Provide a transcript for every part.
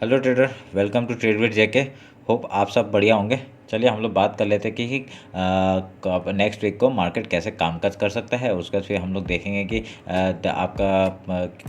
Hello trader, welcome to trade with JK. Hope आप सब बढ़िया होंगे। चलिए हम लोग बात कर लेते हैं कि नेक्स्ट वीक को मार्केट कैसे कामकाज कर सकता है। उसके बाद फिर हम लोग देखेंगे कि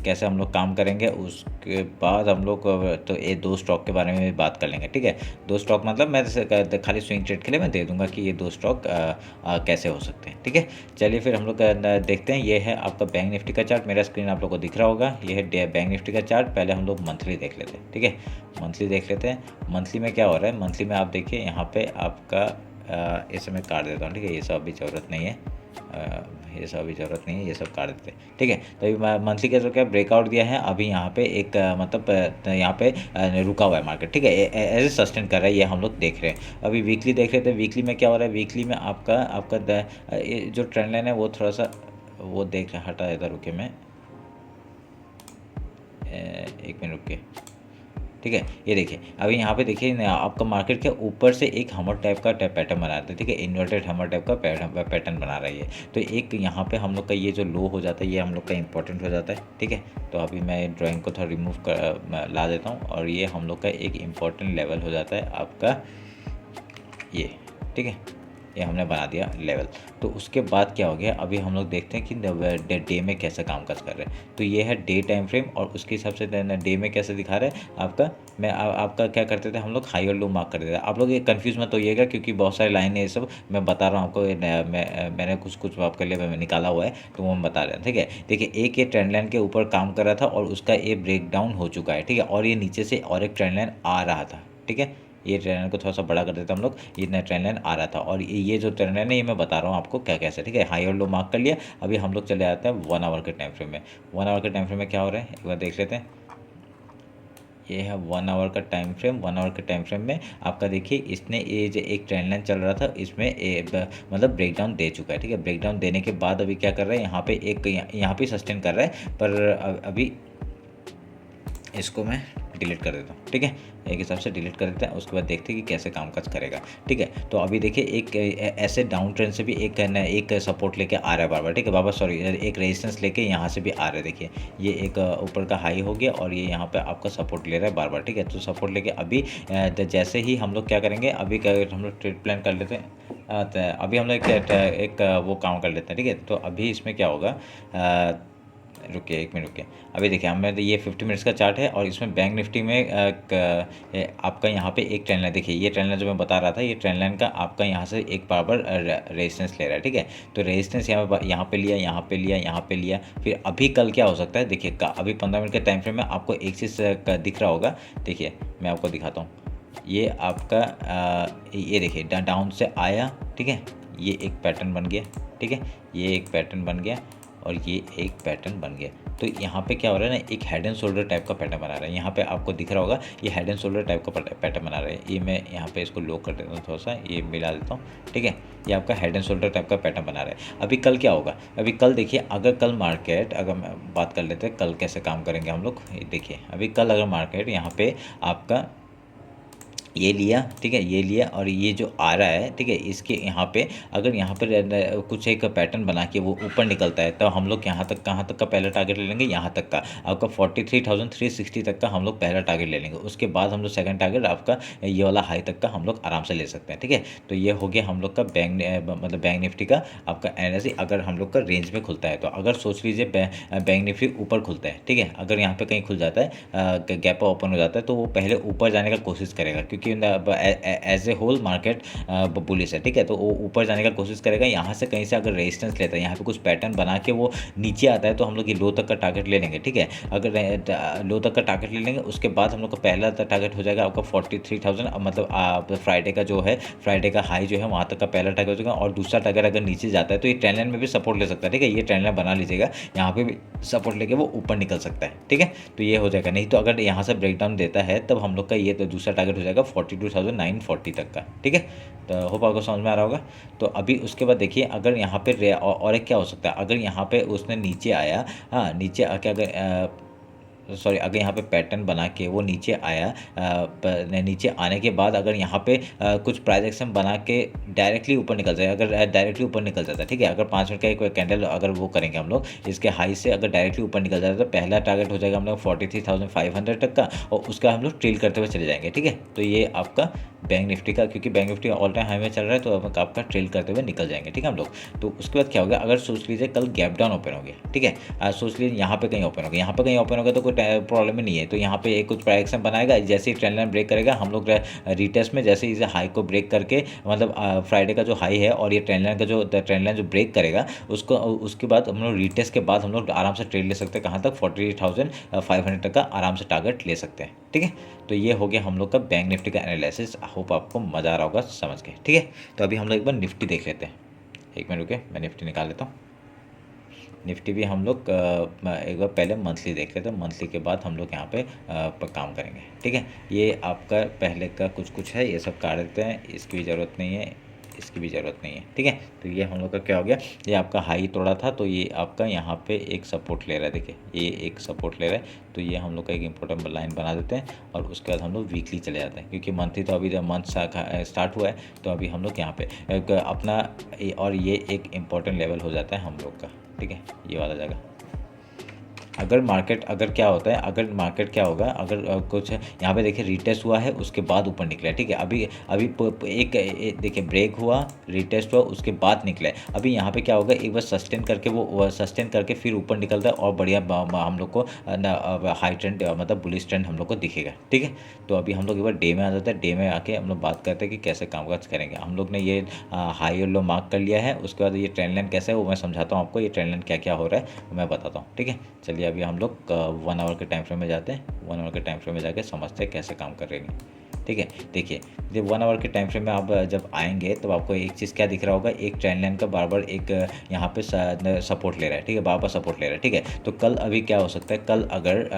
कैसे हम लोग काम करेंगे। उसके बाद हम लोग तो ये दो स्टॉक के बारे में भी बात कर लेंगे। ठीक है, दो स्टॉक मतलब मैं खाली स्विंग ट्रेड के लिए मैं दे दूंगा कि ये दो स्टॉक कैसे हो सकते हैं। ठीक है, चलिए फिर हम लोग देखते हैं। ये है आपका बैंक निफ्टी का चार्ट, मेरा स्क्रीन आप लोग को दिख रहा होगा। ये है बैंक निफ्टी का चार्ट। पहले हम लोग मंथली देख लेते हैं। ठीक है, मंथली देख लेते हैं। मंथली में क्या हो रहा है, मंथली में आप देखिए यहाँ पे आपका इसे मैं काट देता हूँ। ठीक है, ये सब अभी ज़रूरत नहीं है, ये सब अभी ज़रूरत नहीं है, ये सब काट देते हैं। ठीक है, तो अभी मंथली का जो क्या ब्रेकआउट दिया है अभी यहाँ पे एक मतलब यहाँ पे रुका हुआ है मार्केट। ठीक है, एज ए सस्टेन कर रहा है, ये हम लोग देख रहे हैं। अभी वीकली देख रहे थे, वीकली में क्या हो रहा है। वीकली में आपका आपका ये जो ट्रेंड लाइन है वो थोड़ा सा वो देख हटा देता। रुके मैं एक मिनट रुके। ठीक है, ये देखिए अभी यहाँ पे देखिए आपका मार्केट के ऊपर से एक हमर टाइप का पैटर्न बना रहा है। ठीक है, इन्वर्टेड हमर टाइप का पैटर्न बना रही है। तो एक यहाँ पे हम लोग का ये जो लो हो जाता है ये हम लोग का इंपॉर्टेंट हो जाता है। ठीक है, तो अभी मैं ड्राइंग को थोड़ा रिमूव कर ला देता हूँ और ये हम लोग का एक इम्पॉर्टेंट लेवल हो जाता है आपका ये। ठीक है, ये हमने बना दिया लेवल। तो उसके बाद क्या हो गया, अभी हम लोग देखते हैं कि डे में कैसे कामकाज कर रहे हैं। तो ये है डे टाइम फ्रेम और उसके हिसाब से डे में कैसे दिखा रहा है आपका। आपका क्या करते थे हम लोग, हाई और लो मार्क कर देते थे। आप लोग ये कंफ्यूज मत होइएगा क्योंकि बहुत सारी लाइन है, ये सब मैं बता रहा हूँ आपको। मैंने कुछ आपके लिए मैं निकाला हुआ है तो वो मैं बता रहा हूँ। ठीक है, देखिए एक ये ट्रेंड लाइन के ऊपर काम कर रहा था और उसका ये ब्रेक डाउन हो चुका है। ठीक है, और ये नीचे से और एक ट्रेंड लाइन आ रहा था। ठीक है, ये ट्रेंड लाइन को थोड़ा सा बड़ा कर देते हम लोग। ये नया ट्रेंड लाइन आ रहा था और ये जो ट्रेंड लाइन है ये मैं बता रहा हूँ आपको क्या कैसे। ठीक है, हाई और लो मार्क कर लिया। अभी हम लोग चले आते हैं 1 आवर के टाइम फ्रेम में। 1 आवर के टाइम फ्रेम में क्या हो रहा है एक बार देख लेते हैं। ये है 1 आवर का टाइम फ्रेम। 1 आवर के टाइम फ्रेम में आपका देखिए इसने ये जो एक ट्रेंड लाइन चल रहा था इसमें मतलब ब्रेकडाउन दे चुका है। ठीक है, ब्रेकडाउन देने के बाद अभी क्या कर रहा है यहाँ पे एक यहाँ पे सस्टेन कर रहा है। पर अभी इसको मैं डिलीट कर देता हूँ। ठीक है, एक हिसाब से डिलीट कर देते हैं। उसके बाद देखते हैं कि कैसे कामकाज करेगा। ठीक है, तो अभी देखिए एक ऐसे डाउन ट्रेंड से भी एक सपोर्ट लेके आ रहा है बार। ठीक है, बाबा सॉरी, एक रेजिस्टेंस लेके यहाँ से भी आ रहा है। देखिए ये एक ऊपर का हाई हो गया और ये यहाँ पे आपका सपोर्ट ले रहा है बार। ठीक है, तो सपोर्ट लेके अभी जैसे ही हम लोग क्या करेंगे, अभी हम लोग ट्रेड प्लान कर लेते हैं। तो अभी हम लोग एक वो काम कर लेते हैं। ठीक है, तो अभी इसमें क्या होगा, रुकिए एक मिनट रुकिए। अभी देखिए हमें ये 50 मिनट्स का चार्ट है और इसमें बैंक निफ्टी में आपका यहाँ पे एक ट्रेंड लाइन देखिए। ये ट्रेंड लाइन जो मैं बता रहा था, ये ट्रेंड लाइन का आपका यहाँ से एक बार रेजिस्टेंस ले रहा है। ठीक है, तो रेजिस्टेंस यहाँ पे लिया, यहाँ पे लिया, यहाँ पे लिया। फिर अभी कल क्या हो सकता है देखिए, अभी 15 मिनट के टाइम फ्रेम में आपको एक चीज़ दिख रहा होगा। देखिए मैं आपको दिखाता हूँ। ये आपका ये देखिए डाउन से आया। ठीक है, ये एक पैटर्न बन गया। ठीक है, ये एक पैटर्न बन गया और ये एक पैटर्न बन गया। तो यहाँ पे क्या हो रहा है ना, एक हेड एंड शोल्डर टाइप का पैटर्न बना रहा है। यहाँ पे आपको दिख रहा होगा ये हेड एंड शोल्डर टाइप का पैटर्न बना रहा है। ये मैं यहाँ पे इसको लॉक कर देता हूँ, थोड़ा सा ये मिला देता हूँ। ठीक है, ये आपका हेड एंड शोल्डर टाइप का पैटर्न बना रहा है। अभी कल क्या होगा, अभी कल देखिए अगर कल मार्केट, अगर मैं बात कर लेते हैं कल कैसे काम करेंगे हम लोग। देखिए अभी कल अगर मार्केट यहाँ पे आपका ये लिया। ठीक है, ये लिया और ये जो आ रहा है, ठीक है, इसके यहाँ पे अगर यहाँ पे कुछ एक पैटर्न बना के वो ऊपर निकलता है तो हम लोग यहाँ तक, कहाँ तक का पहला टारगेट ले लेंगे, यहाँ तक का आपका 43,360 तक का हम लोग पहला टारगेट ले लेंगे। उसके बाद हम लोग सेकंड टारगेट आपका ये वाला हाई तक का हम लोग आराम से ले सकते हैं। ठीक है, तो ये हो गया हम लोग का बैंक निफ्टी का आपका एनर्जी अगर हम लोग का रेंज में खुलता है। तो अगर सोच लीजिए बैंक निफ्टी ऊपर खुलता है। ठीक है, अगर यहाँ पे कहीं खुल जाता है, गैप ओपन हो जाता है, तो वो पहले ऊपर जाने का कोशिश करेगा क्योंकि as a whole market bullish है। ठीक है, तो वो ऊपर जाने का कोशिश करेगा। यहाँ से कहीं से अगर रेजिस्टेंस लेता है, यहाँ पे कुछ पैटर्न बना के वो नीचे आता है तो हम लोग ये लो तक का टारगेट ले लेंगे। ठीक है, अगर लो तक का टारगेट ले लेंगे उसके बाद हम लोग का पहला टारगेट हो जाएगा आपका 43,000, मतलब फ्राइडे का जो है, फ्राइडे का हाई जो है वहाँ तक का पहला टारगेट हो जाएगा। और दूसरा टारगेट अगर नीचे जाता है तो ये ट्रेंड लाइन में भी सपोर्ट ले सकता है। ठीक है, ये ट्रेंड लाइन बना लीजिएगा, यहाँ पे भी सपोर्ट लेके वो ऊपर निकल सकता है। ठीक है, तो ये हो जाएगा। नहीं तो अगर यहाँ से ब्रेकडाउन देता है तब हम लोग का ये तो दूसरा टारगेट हो जाएगा 42,940 तक का। ठीक है, तो होप आपको समझ में आ रहा होगा। तो अभी उसके बाद देखिए अगर यहाँ पे और एक क्या हो सकता है, अगर यहाँ पे उसने नीचे आया, हाँ नीचे आके अगर सॉरी, अगर यहाँ पे पैटर्न बना के वो नीचे आया, नीचे आने के बाद अगर यहाँ पे कुछ प्राइस एक्शन बना के डायरेक्टली ऊपर निकल जाए, अगर डायरेक्टली ऊपर निकल जाता है, ठीक है, अगर 5 मिनट का एक कैंडल अगर वो करेंगे हम लोग, इसके हाई से अगर डायरेक्टली ऊपर निकल जाता है तो पहला टारगेट हो जाएगा हम लोग 43,500 तक का, और उसका हम लोग ट्रेल करते हुए चले जाएंगे, ठीक है। तो ये आपका बैंक निफ्टी का, क्योंकि bank Nifty all time high में चल रहा है, तो अब आपका ट्रेल करते हुए निकल जाएंगे, ठीक है हम लोग। तो उसके बाद क्या होगा, अगर सोच लीजिए कल गैप डाउन ओपन हो गया, ठीक है, सोच लीजिए यहाँ पे कहीं ओपन हो गया, यहाँ पे कहीं ओपन हो गया तो कोई प्रॉब्लम ही नहीं है। तो यहाँ पे एक कुछ प्राइस एक्शन बनाएगा, जैसे ही ट्रेंड लाइन ब्रेक करेगा हम लोग रिटेस्ट में जैसे इसे हाई को ब्रेक करके, मतलब फ्राइडे का जो हाई है और ये ट्रेंड लाइन जो ब्रेक करेगा उसको, उसके बाद हम लोग रिटेस्ट के बाद हम लोग आराम से ट्रेड ले सकते हैं, कहाँ तक 48,500 तक का आराम से टारगेट ले सकते हैं, ठीक है। तो ये हो गया हम लोग का बैंक निफ्टी का एनालिसिस। होप आपको मज़ा आ रहा होगा समझ के, ठीक है। तो अभी हम लोग एक बार निफ्टी देख लेते हैं। एक मिनट रुके, मैं निफ्टी निकाल लेता हूँ। निफ्टी भी हम लोग एक बार पहले मंथली देख लेते हैं, मंथली के बाद हम लोग यहाँ पे काम करेंगे, ठीक है। ये आपका पहले का कुछ है, ये सब काट देते हैं, इसकी भी ज़रूरत नहीं है, इसकी भी ज़रूरत नहीं है, ठीक है। तो ये हम लोग का क्या हो गया, ये आपका हाई तोड़ा था, तो ये आपका यहाँ पे एक सपोर्ट ले रहा है, देखिए ये एक सपोर्ट ले रहा है। तो ये हम लोग का एक इंपॉर्टेंट लाइन बना देते हैं, और उसके बाद हम लोग वीकली चले जाते हैं, क्योंकि मंथली तो अभी मंथ स्टार्ट हुआ है, तो अभी हम लोग यहाँ पे अपना, और ये एक इम्पॉर्टेंट लेवल हो जाता है हम लोग का, ठीक है, ये वाला जगह। अगर मार्केट क्या होता है, अगर मार्केट क्या होगा, अगर कुछ यहाँ पे देखिए रिटेस्ट हुआ है, उसके बाद ऊपर निकला है, ठीक है। अभी एक देखिए ब्रेक हुआ, रिटेस्ट हुआ, उसके बाद निकला है। अभी यहाँ पे क्या होगा, एक बार सस्टेन करके वो सस्टेन करके फिर ऊपर निकलता है, और बढ़िया हम लोग को हाई ट्रेंड, मतलब बुलिश ट्रेंड हम लोग को दिखेगा, ठीक है। तो अभी हम लोग एक बार डे में आ जाते हैं, डे में आके हम लोग बात करते हैं कि कैसे कामकाज करेंगे। हम लोग ने ये हाई और लो मार्क कर लिया है, उसके बाद ये ट्रेंड लाइन कैसा है वो मैं समझाता हूँ आपको, ये ट्रेंड लाइन क्या क्या हो रहा है मैं बताता हूँ, ठीक है। चलिए अभी हम लोग 1 आवर के टाइम फ्रेम में जाते हैं, 1 आवर के टाइम फ्रेम में जाके समझते हैं कैसे काम करेंगे, ठीक है। देखिए जब 1 आवर के टाइम फ्रेम में आप जब आएंगे तो आपको एक चीज़ क्या दिख रहा होगा, एक ट्रेंड लाइन का बार बार एक यहाँ पे सपोर्ट ले रहा है, ठीक है, बार बार सपोर्ट ले रहा है, ठीक है। तो कल अभी क्या हो सकता है, कल अगर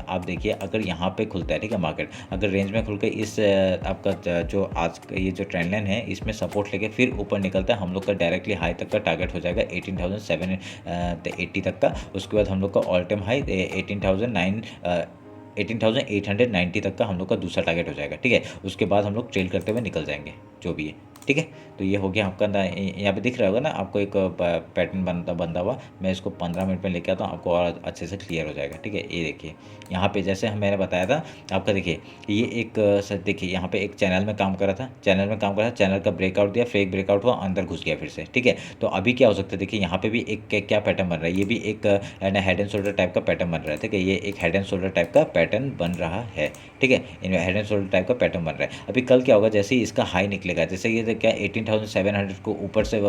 आप देखिए अगर यहाँ पे खुलता है, ठीक है, मार्केट अगर रेंज में खुल के इस आपका जो आज ये जो ट्रेंड लाइन है इसमें सपोर्ट लेके फिर ऊपर निकलता है, हम लोग का डायरेक्टली हाई तक का टारगेट हो जाएगा 18,780 तक का। उसके बाद हम लोग का ऑल टाइम हाई 18,890 तक का हम लोग का दूसरा टारगेट हो जाएगा, ठीक है। उसके बाद हम लोग ट्रेल करते हुए निकल जाएंगे जो भी है, ठीक है। तो ये हो गया आपका, यहाँ पे दिख रहा होगा ना आपको एक पैटर्न बंदा हुआ। मैं इसको 15 मिनट में लेके आता हूँ, आपको और अच्छे से क्लियर हो जाएगा, ठीक है। ये देखिए यहाँ पे जैसे मैंने बताया था आपका, देखिए ये एक देखिए यहाँ पे एक चैनल में काम कर रहा था, चैनल का ब्रेकआउट दिया, फेक ब्रेकआउट हुआ, अंदर घुस गया फिर से, ठीक है। तो अभी क्या हो सकता है, देखिए यहाँ पे भी एक क्या पैटर्न बन रहा है, ये भी एक हेड एंड शोल्डर टाइप का पैटर्न बन रहा है, ठीक है। ये एक हेड एंड शोल्डर टाइप का पैटर्न बन रहा है, ठीक है, हेड एंड शोल्डर टाइप का पैटर्न बन रहा है। अभी कल क्या होगा, जैसे ही इसका हाई निकलेगा, जैसे ये क्या 18,700 को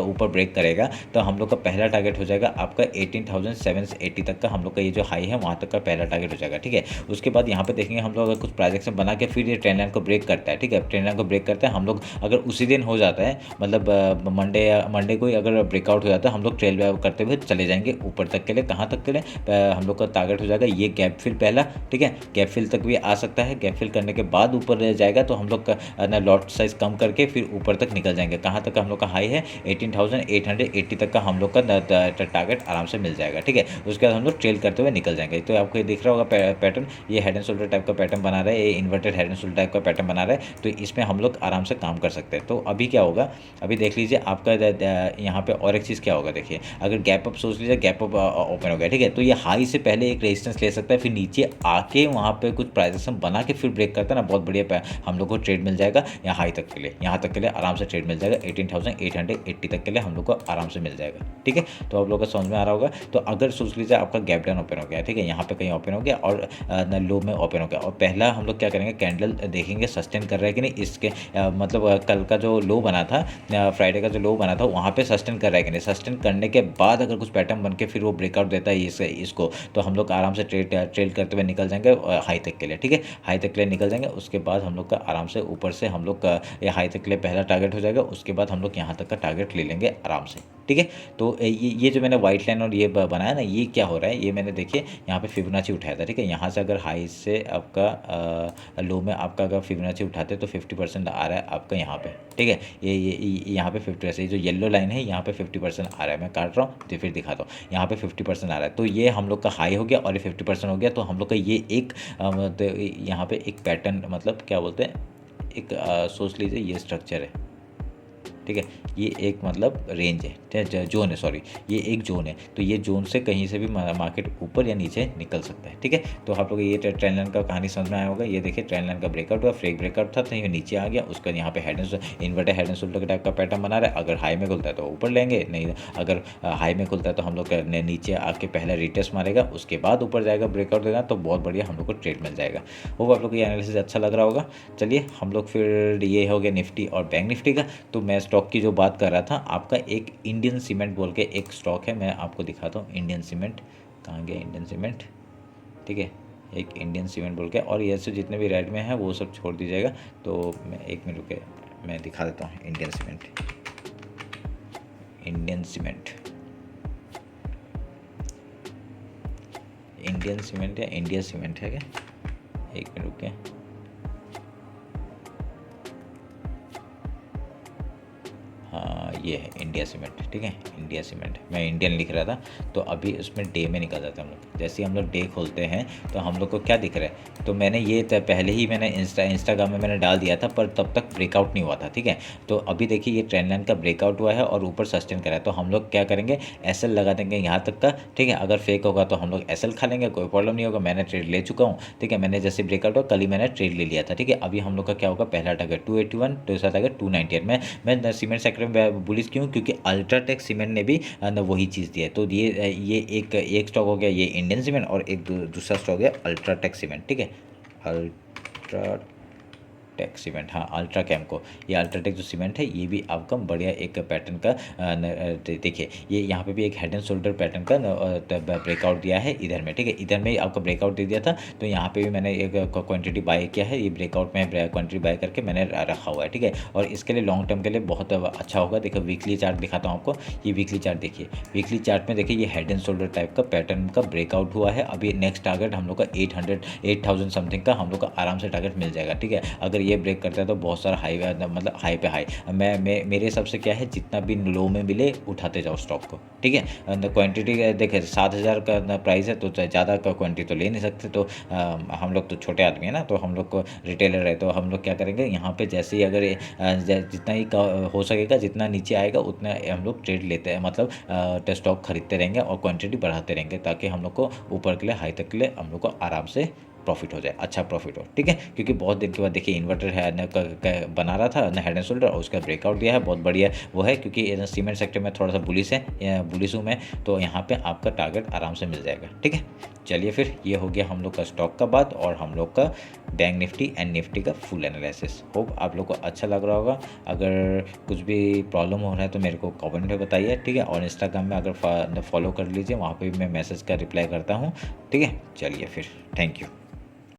ऊपर ब्रेक करेगा, तो हम लोग का पहला टारगेट हो जाएगा आपका 18,780 तक का, हम लोग का ये जो हाई है वहाँ तक का पहला टारगेट हो जाएगा, ठीक है। उसके बाद यहाँ पे देखेंगे हम लोग अगर कुछ प्रोजेक्शन बना के फिर ये ट्रेंड लाइन को ब्रेक करता है, ठीक है, ट्रेंड लाइन को ब्रेक करता है, हम लोग अगर उसी दिन हो जाता है, मतलब मंडे को ही अगर ब्रेकआउट हो जाता है, हम लोग ट्रेल करते हुए चले जाएंगे ऊपर तक के लिए, कहाँ तक के लिए, हम लोग का टारगेट हो जाएगा ये गैप फिल पहला, ठीक है, गैप फिल तक भी आ सकता है, गैप फिल करने के बाद ऊपर रह जाएगा, तो हम लोग का ना लॉट साइज कम करके फिर ऊपर तक निकल जाएंगे, कहाँ तक हम लोग का हाई है 18,880 तक का हम लोग का टारगेट आराम से मिल जाएगा, ठीक है। उसके बाद हम लोग ट्रेल करते हुए निकल जाएंगे। तो आपको ये दिख रहा होगा पैटर्न, ये हेड एंड शोल्डर टाइप का पैटर्न बना रहा है, ये inverted head and shoulder type का पैटर्न बना रहा है, तो इसमें हम लोग आराम से काम कर सकते हैं। तो अभी क्या होगा, अभी देख लीजिए आपका यहाँ पे और एक चीज़ क्या होगा, देखिए अगर गैप अप सोच लीजिए, गैप अप ओपन हो गया, ठीक है, तो ये हाई से पहले एक रेजिस्टेंस ले सकता है, फिर नीचे आके वहाँ पे कुछ प्राइस बना के फिर ब्रेक करता है ना, बहुत बढ़िया हम लोग को ट्रेड मिल जाएगा यहाँ हाई तक के लिए, यहाँ तक के लिए आराम से ट्रेड मिल जाएगा 18,880 तक के लिए हम लोग को आराम से मिल जाएगा, ठीक है। तो आप लोग को समझ में आ रहा होगा। तो अगर सोच लीजिए आपका गैप डाउन ओपन हो गया, ठीक है, यहाँ पे कहीं ओपन हो गया और लो में ओपन हो गया, और पहला हम लोग क्या करेंगे, कैंडल देखेंगे सस्टेन कर रहा है कि नहीं, इसके मतलब कल का जो लो बना था, फ्राइडे का जो लो बना था वहाँ पे सस्टेन कर रहा है कि नहीं, सस्टेन करने के बाद अगर कुछ पैटर्न बन के फिर वो ब्रेकआउट देता है इसको, तो हम लोग आराम से ट्रेड करते हुए निकल जाएंगे हाई तक के लिए, ठीक है, हाई तक के लिए निकल जाएंगे। उसके बाद हम लोग का आराम से ऊपर से हम लोग का हाई तक के लिए पहला टारगेट टारगेट हो जाएगा, उसके बाद हम लोग यहाँ तक का टारगेट ले लेंगे आराम से, ठीक है। तो ये जो मैंने वाइट लाइन और ये बनाया ना, ये क्या हो रहा है, ये मैंने देखिए यहाँ पे फिबोनाची उठाया था, ठीक है। यहाँ से अगर हाई से आपका लो में आपका अगर फिबोनाची उठाते तो 50% आ रहा है आपका यहाँ पे, ठीक है। ये यहाँ पे 50%, ये जो येलो लाइन है यहाँ पे 50% आ रहा है। मैं काट रहा हूँ तो फिर दिखाता हूँ, यहाँ पे 50% आ रहा है। तो ये हम लोग का हाई हो गया और ये 50% हो गया। तो हम लोग का ये एक यहाँ पे एक पैटर्न, मतलब क्या बोलते हैं, एक सोच लीजिए ये स्ट्रक्चर है, ठीक है। ये एक मतलब रेंज है, जोन है, सॉरी, ये एक जोन है। तो ये जोन से कहीं से भी मार्केट ऊपर या नीचे निकल सकता है, ठीक है। तो आप लोग ये ट्रेंड लाइन का कहानी समझ में आया होगा। ये देखिए ट्रेंड लाइन का ब्रेकआउट हुआ, फ्रेक ब्रेकआउट था, तो ये नीचे आ गया। उसका यहाँ पे head and inverter head and shoulder type का पैटर्न बना रहा है। अगर हाई में खुलता है तो ऊपर लेंगे, नहीं अगर हाई में खुलता है तो हम लोग नीचे आके पहला रिटेस्ट मारेगा, उसके बाद ऊपर जाएगा, ब्रेकआउट देगा, तो बहुत बढ़िया हम लोग को ट्रेड मिल जाएगा। वो आप लोग को ये एनालिसिस अच्छा लग रहा होगा। चलिए हम लोग फिर, ये हो गया निफ्टी और बैंक निफ्टी का। तो मैं स्टॉक की जो बात कर रहा था, आपका एक इंडियन सीमेंट बोल के एक स्टॉक है, मैं आपको दिखाता हूँ। इंडियन सीमेंट कहाँ गया, इंडियन सीमेंट, ठीक है, एक इंडियन सीमेंट बोल के। और ये से जितने भी रेड में है वो सब छोड़ दीजिएगा। तो मैं एक मिनट रुके, मैं दिखा देता हूँ। Indian cement, Indian cement, Indian cement या इंडिया सीमेंट है क्या, एक मिनट रुके। हाँ ये है इंडिया सीमेंट, ठीक है, इंडिया सीमेंट। मैं इंडियन लिख रहा था, तो अभी उसमें डे में निकल जाते हैं हम लोग। जैसे ही हम लोग डे खोलते हैं तो हम लोग को क्या दिख रहा है, तो मैंने ये पहले ही मैंने इंस्टाग्राम में मैंने डाल दिया था, पर तब तक ब्रेकआउट नहीं हुआ था, ठीक है। तो अभी देखिए ये ट्रेंड लाइन का ब्रेकआउट हुआ है और ऊपर सस्टेन करा है। तो हम लोग क्या करेंगे, एसएल लगा देंगे यहाँ तक का, ठीक है। अगर फेक होगा तो हम लोग एसएल खा लेंगे, कोई प्रॉब्लम नहीं होगा। मैंने ट्रेड ले चुका हूँ, ठीक है। मैंने जैसे ब्रेकआउट हुआ कल ही मैंने ट्रेड ले लिया था, ठीक है। अभी हम लोग का क्या होगा, पहला टारगेट 281, दूसरा टारगेट 298। मैं सीमेंट सेक्टर में बुलिश क्यों, क्योंकि अल्ट्राटेक सीमेंट ने भी वही चीज़ दी है। तो ये एक स्टॉक हो गया ये इंडियन सीमेंट, और एक दूसरा स्टॉक हो गया अल्ट्राटेक सीमेंट, ठीक है। अल्ट्राटेक सीमेंट, हाँ अल्ट्रा कैम्को। ये अल्ट्राटेक जो सीमेंट है ये भी आपका बढ़िया एक पैटर्न का, देखिए ये यहाँ पे भी एक हेड एंड शोल्डर पैटर्न का ब्रेकआउट दिया है इधर में, ठीक है। इधर में आपका ब्रेकआउट दे दिया था, तो यहाँ पे भी मैंने एक क्वांटिटी बाय किया है। ये ब्रेकआउट में क्वांटिटी बाय करके मैंने रखा हुआ है, ठीक है। और इसके लिए लॉन्ग टर्म के लिए बहुत अच्छा होगा। देखो वीकली चार्ट दिखाता हूँ आपको। ये वीकली चार्ट देखिए, वीकली चार्ट में देखिए ये हेड एंड शोल्डर टाइप का पैटर्न का ब्रेकआउट हुआ है। अभी नेक्स्ट टारगेट हम लोग का 8,000 समथिंग का हम लोग का आराम से टारगेट मिल जाएगा, ठीक है। अगर ये ब्रेक करता है तो बहुत सारा हाई, मतलब हाई पे हाई। मेरे हिसाब से क्या है, जितना भी लो में मिले उठाते जाओ स्टॉक को, ठीक है। क्वांटिटी देखिए 7,000 का प्राइस है, तो ज़्यादा का क्वांटिटी तो ले नहीं सकते। तो हम लोग तो छोटे आदमी है ना, तो हम लोग को रिटेलर है, तो हम लोग क्या करेंगे, यहाँ पे जैसे ही अगर जितना ही हो सकेगा, जितना नीचे आएगा उतना हम लोग ट्रेड लेते हैं, मतलब स्टॉक खरीदते रहेंगे और क्वांटिटी बढ़ाते रहेंगे, ताकि हम लोग को ऊपर के लिए, हाई तक के लिए हम लोग को आराम से प्रॉफिट हो जाए, अच्छा प्रॉफिट हो, ठीक है। क्योंकि बहुत दिन के बाद देखिए इन्वर्टर है बना रहा था ना, हेड एंड शोल्डर, और उसका ब्रेकआउट दिया है, बहुत बढ़िया वो है। क्योंकि सीमेंट सेक्टर में थोड़ा सा बुलिश हूँ मैं, तो यहाँ पे आपका टारगेट आराम से मिल जाएगा, ठीक है। चलिए फिर ये हो गया हम लोग का स्टॉक का बात, और हम लोग का बैंक निफ्टी एंड निफ्टी का फुल एनालिसिस। होप आप लोग को अच्छा लग रहा होगा। अगर कुछ भी प्रॉब्लम हो रहा है तो मेरे को कमेंट में बताइए, ठीक है। और इंस्टाग्राम में अगर फॉलो कर लीजिए, वहाँ पर भी मैं मैसेज का रिप्लाई करता हूँ, ठीक है। चलिए फिर, थैंक यू।